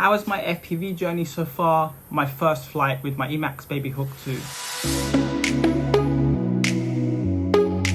How is my FPV journey so far? My first flight with my Emax BabyHawk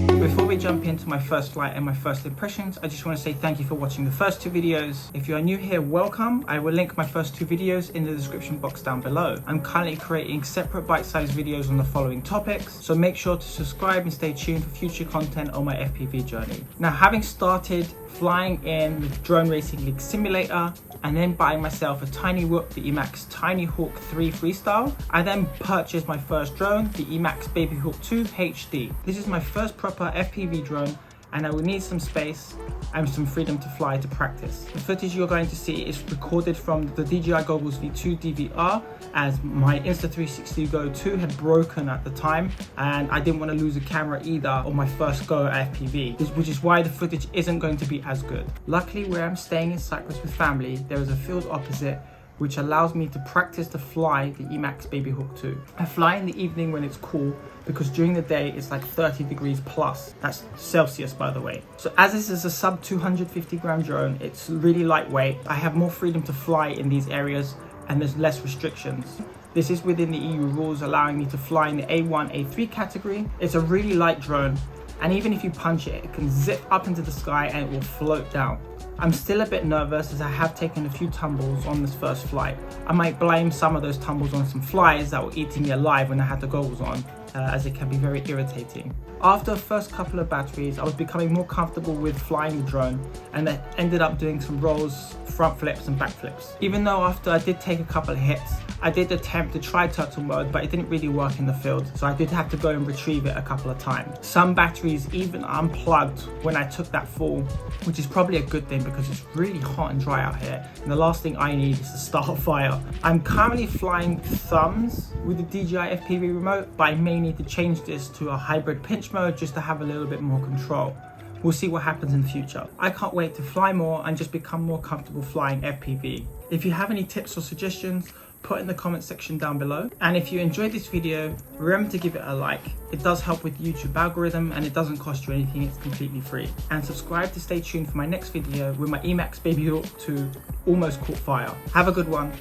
2. Before we jump into my first flight and my first impressions, I just want to say thank you for watching the first two videos. If you are new here, welcome. I will link my first two videos in the description box down below. I'm currently creating separate bite-sized videos on the following topics, so make sure to subscribe and stay tuned for future content on my FPV journey. Now, having started flying in the Drone Racing League Simulator and then buying myself a tiny whoop, the Emax Tiny Hawk 3 Freestyle, I then purchased my first drone, the Emax BabyHawk 2 HD. This is my first proper FPV drone, and I will need some space and some freedom to fly to practice. The footage you're going to see is recorded from the DJI Goggles V2 DVR, as my Insta360 Go 2 had broken at the time and I didn't want to lose a camera either on my first go at FPV, which is why the footage isn't going to be as good. Luckily, where I'm staying in Cyprus with family, there is a field opposite which allows me to practice to fly the Emax BabyHawk 2. I fly in the evening when it's cool, because during the day it's like 30 degrees plus. That's Celsius, by the way. So as this is a sub 250 gram drone, it's really lightweight. I have more freedom to fly in these areas and there's less restrictions. This is within the EU rules, allowing me to fly in the A1, A3 category. It's a really light drone, and even if you punch it, it can zip up into the sky and it will float down. I'm still a bit nervous as I have taken a few tumbles on this first flight. I might blame some of those tumbles on some flies that were eating me alive when I had the goggles on, as it can be very irritating. After the first couple of batteries, I was becoming more comfortable with flying the drone, and I ended up doing some rolls, front flips and back flips. Even though after I did take a couple of hits, I did attempt to try turtle mode, but it didn't really work in the field, so I did have to go and retrieve it a couple of times. Some batteries even unplugged when I took that fall, which is probably a good thing because it's really hot and dry out here, and the last thing I need is to start a fire. I'm currently flying thumbs with the DJI FPV remote, but I may need to change this to a hybrid pinch mode just to have a little bit more control. We'll see what happens in the future. I can't wait to fly more and just become more comfortable flying FPV. If you have any tips or suggestions, put in the comment section down below. And if you enjoyed this video, remember to give it a like. It does help with the YouTube algorithm and it doesn't cost you anything, it's completely free. And subscribe to stay tuned for my next video with my Emax BabyHawk 2 almost caught fire. Have a good one.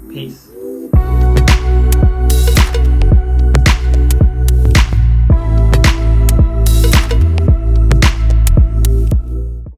Peace.